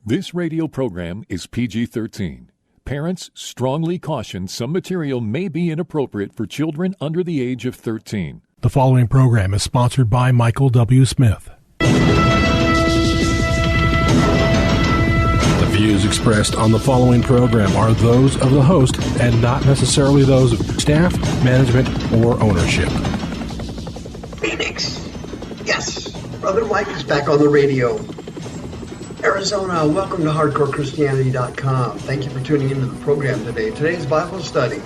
This radio program is PG-13. Parents strongly caution some material may be inappropriate for children under the age of 13. The following program is sponsored by Michael W. Smith. The views expressed on the following program are those of the host and not necessarily those of staff, management, or ownership. Phoenix. Yes, Brother Mike is back on the radio. Arizona, welcome to HardcoreChristianity.com. Thank you for tuning into the program today. Today's Bible study,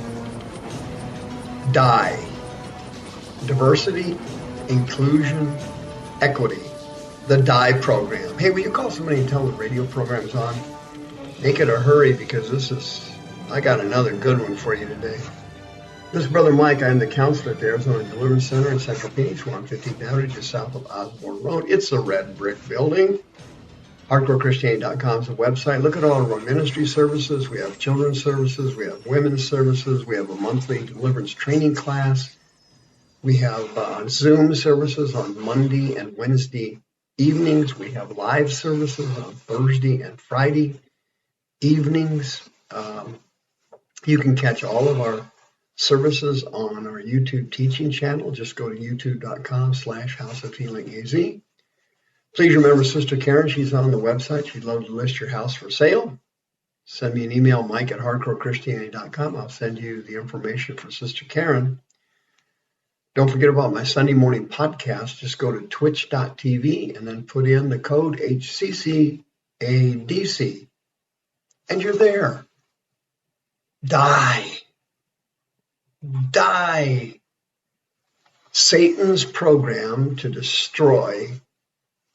DIE, Diversity, Inclusion, Equity, the DIE program. Hey, will you call somebody and tell them the radio program's on? Make it a hurry because I got another good one for you today. This is Brother Mike. I'm the counselor at the Arizona Deliverance Center in Central Phoenix, 115th Avenue, just south of Osborne Road. It's a red brick building. HardcoreChristianity.com is the website. Look at all of our ministry services. We have children's services. We have women's services. We have a monthly deliverance training class. We have Zoom services on Monday and Wednesday evenings. We have live services on Thursday and Friday evenings. You can catch all of our services on our YouTube teaching channel. Just go to youtube.com/House of Healing AZ. Please remember Sister Karen. She's on the website. She'd love to list your house for sale. Send me an email, mike@hardcorechristianity.com. I'll send you the information for Sister Karen. Don't forget about my Sunday morning podcast. Just go to twitch.tv and then put in the code HCCADC. And you're there. Die. Satan's program to destroy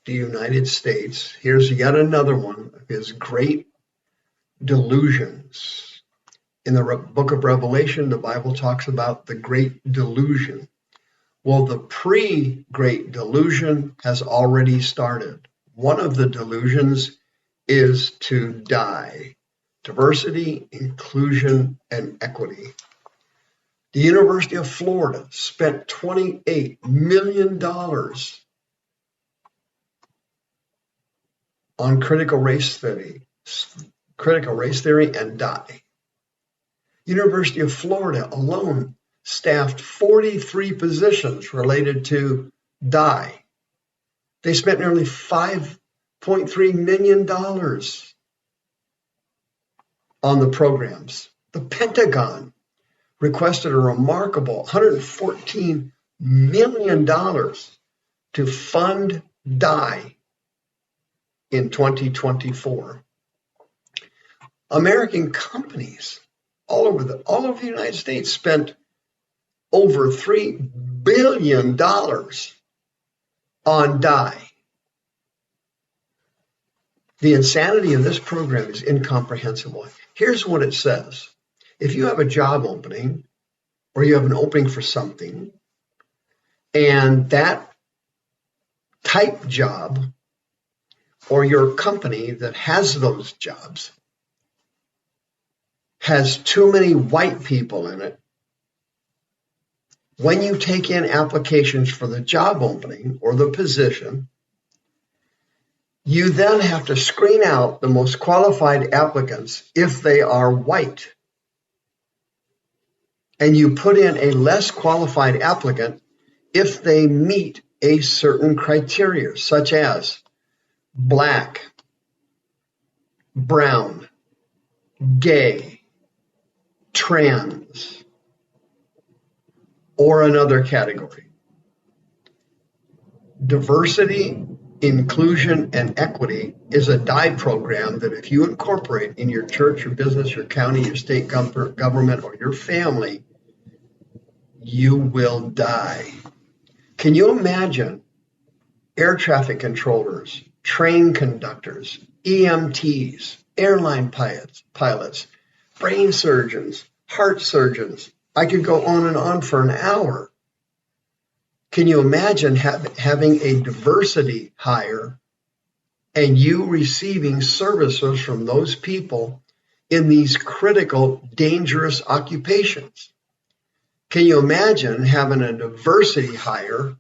the United States. Here's yet another one of his great delusions. In the book of Revelation, the Bible talks about the great delusion. Well, the pre-great delusion has already started. One of the delusions is to die. Diversity, inclusion, and equity. The University of Florida spent $28 million on critical race theory and DIE. University of Florida alone staffed 43 positions related to DIE. They spent nearly $5.3 million on the programs. The Pentagon requested a remarkable $114 million to fund DIE in 2024. American companies all over the United States spent over $3 billion on DIE. The insanity of this program is incomprehensible. Here's what it says. If you have a job opening or you have an opening for something, and that type job or your company that has those jobs has too many white people in it, when you take in applications for the job opening or the position, you then have to screen out the most qualified applicants if they are white. And you put in a less qualified applicant if they meet a certain criteria, such as black, brown, gay, trans, or another category. Diversity, inclusion, and equity is a DIE program that if you incorporate in your church, your business, your county, your state government, or your family, you will die. Can you imagine air traffic controllers, train conductors, EMTs, airline pilots, brain surgeons, heart surgeons? I could go on and on for an hour. Can you imagine having a diversity hire and you receiving services from those people in these critical, dangerous occupations? Can you imagine having a diversity hire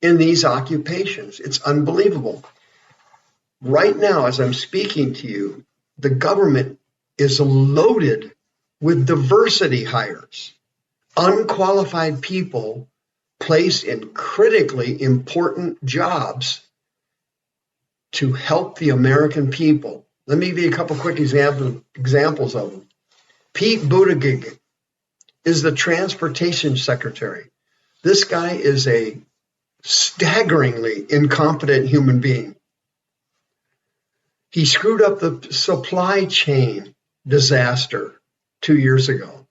in these occupations? It's unbelievable. Right now, as I'm speaking to you, the government is loaded with diversity hires, unqualified people placed in critically important jobs to help the American people. Let me give you a couple quick examples of them. Pete Buttigieg is the transportation secretary. This guy is a staggeringly incompetent human being. He screwed up the supply chain disaster 2 years ago.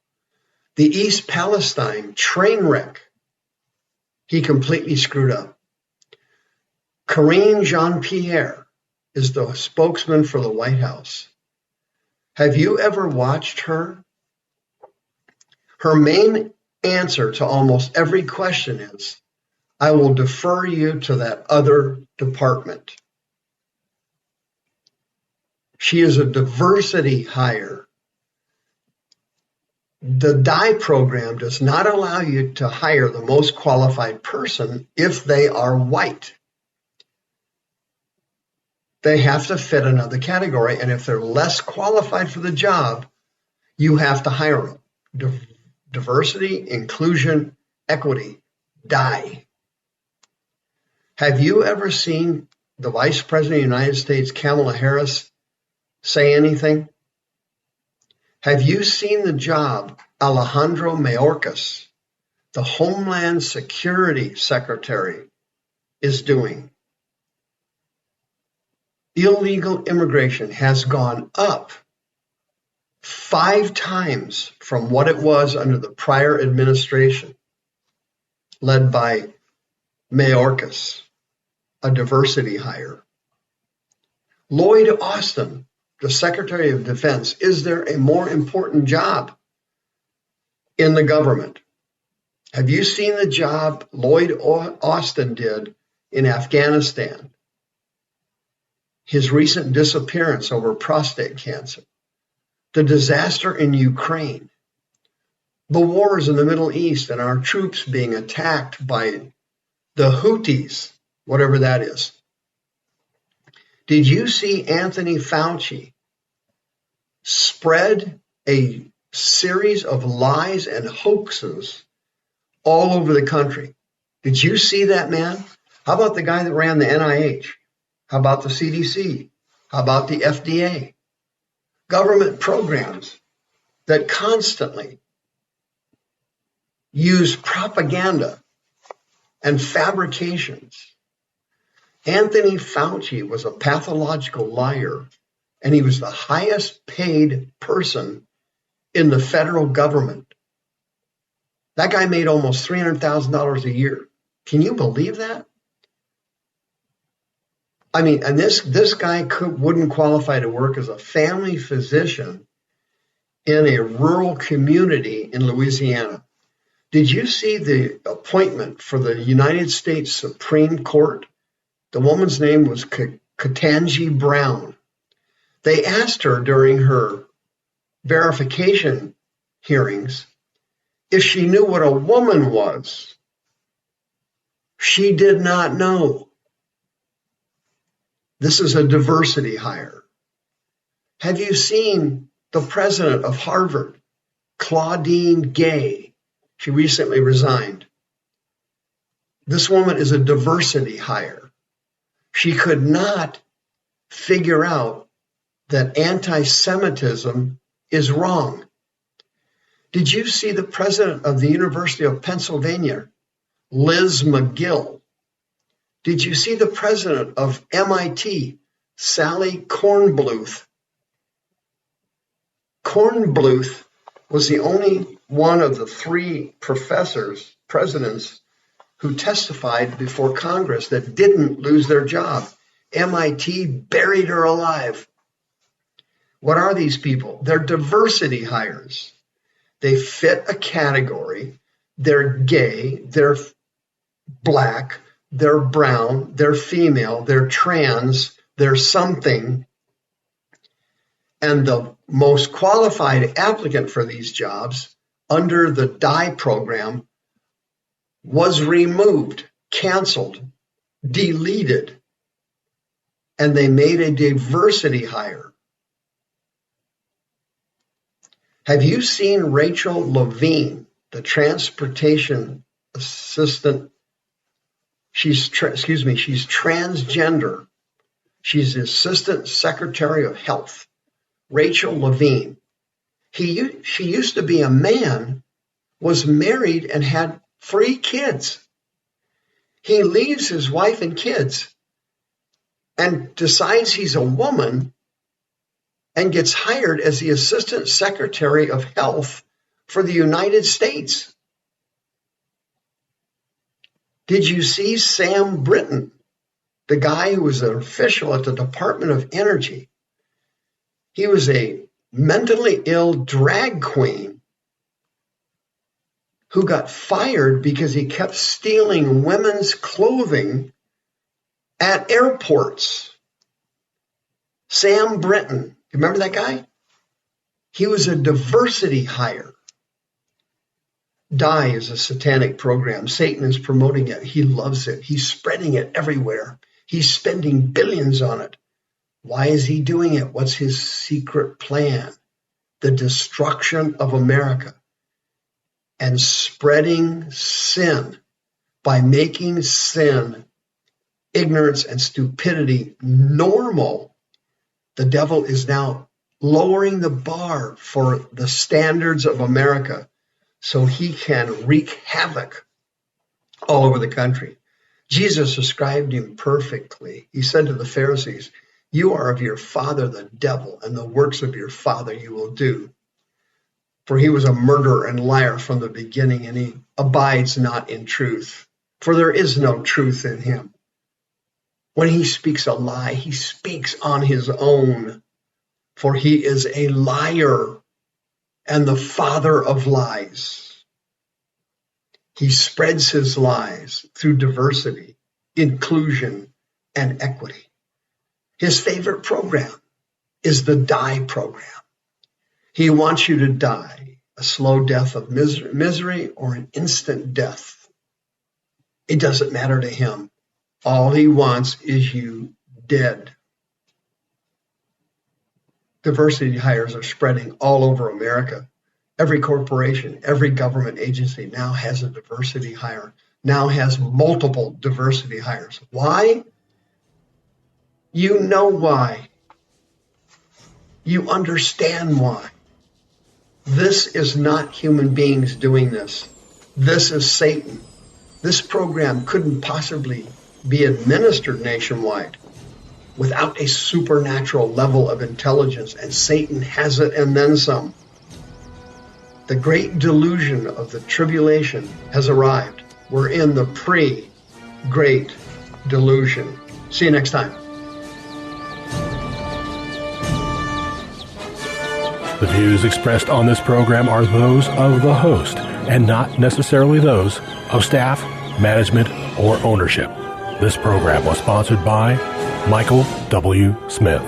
The East Palestine train wreck, he completely screwed up. Karine Jean-Pierre is the spokesman for the White House. Have you ever watched her? Her main answer to almost every question is, I will defer you to that other department. She is a diversity hire. The DIE program does not allow you to hire the most qualified person if they are white. They have to fit another category, and if they're less qualified for the job, you have to hire them. Diversity, inclusion, equity, DIE. Have you ever seen the Vice President of the United States, Kamala Harris, say anything? Have you seen the job Alejandro Mayorkas, the Homeland Security Secretary, is doing? Illegal immigration has gone up 5 times from what it was under the prior administration, led by Mayorkas, a diversity hire. Lloyd Austin, the Secretary of Defense, is there a more important job in the government? Have you seen the job Lloyd Austin did in Afghanistan? His recent disappearance over prostate cancer, the disaster in Ukraine, the wars in the Middle East and our troops being attacked by the Houthis, whatever that is. Did you see Anthony Fauci spread a series of lies and hoaxes all over the country? Did you see that, man? How about the guy that ran the NIH? How about the CDC? How about the FDA? Government programs that constantly use propaganda and fabrications. Anthony Fauci was a pathological liar, and he was the highest paid person in the federal government. That guy made almost $300,000 a year. Can you believe that? I mean, and this guy wouldn't qualify to work as a family physician in a rural community in Louisiana. Did you see the appointment for the United States Supreme Court? The woman's name was Ketanji Brown. They asked her during her verification hearings if she knew what a woman was. She did not know. This is a diversity hire. Have you seen the president of Harvard, Claudine Gay? She recently resigned. This woman is a diversity hire. She could not figure out that anti-Semitism is wrong. Did you see the president of the University of Pennsylvania, Liz McGill? Did you see the president of MIT, Sally Kornbluth? Kornbluth was the only one of the 3 presidents who testified before Congress that didn't lose their job. MIT buried her alive. What are these people? They're diversity hires. They fit a category. They're gay, they're black, they're brown, they're female, they're trans, they're something. And the most qualified applicant for these jobs under the DIE program was removed, canceled, deleted. and they made a diversity hire. Have you seen Rachel Levine, the transportation assistant? She's transgender. She's the Assistant Secretary of Health. Rachel Levine. She used to be a man, was married, and had 3 kids. He leaves his wife and kids and decides he's a woman and gets hired as the Assistant Secretary of Health for the United States. Did you see Sam Brinton, the guy who was an official at the Department of Energy? He was a mentally ill drag queen who got fired because he kept stealing women's clothing at airports. Sam Brinton, remember that guy? He was a diversity hire. Die is a satanic program. Satan is promoting it. He loves it. He's spreading it everywhere. He's spending billions on it. Why is he doing it? What's his secret plan? The destruction of America and spreading sin by making sin, ignorance, and stupidity normal. The devil is now lowering the bar for the standards of America so he can wreak havoc all over the country. Jesus described him perfectly. He said to the Pharisees, "You are of your father, the devil, and the works of your father you will do. For he was a murderer and liar from the beginning, and he abides not in truth. For there is no truth in him. When he speaks a lie, he speaks on his own. For he is a liar and the father of lies. He spreads his lies through diversity, inclusion, and equity. His favorite program is the die program. He wants you to die, a slow death of misery or an instant death. It doesn't matter to him. All he wants is you dead. Diversity hires are spreading all over America. Every corporation, every government agency now has a diversity hire, now has multiple diversity hires. Why? You know why. You understand why. This is not human beings doing this. This is Satan. This program couldn't possibly be administered nationwide without a supernatural level of intelligence, and Satan has it and then some. The great delusion of the tribulation has arrived. We're in the pre-great delusion. See you next time. The views expressed on this program are those of the host and not necessarily those of staff, management, or ownership. This program was sponsored by Michael W. Smith.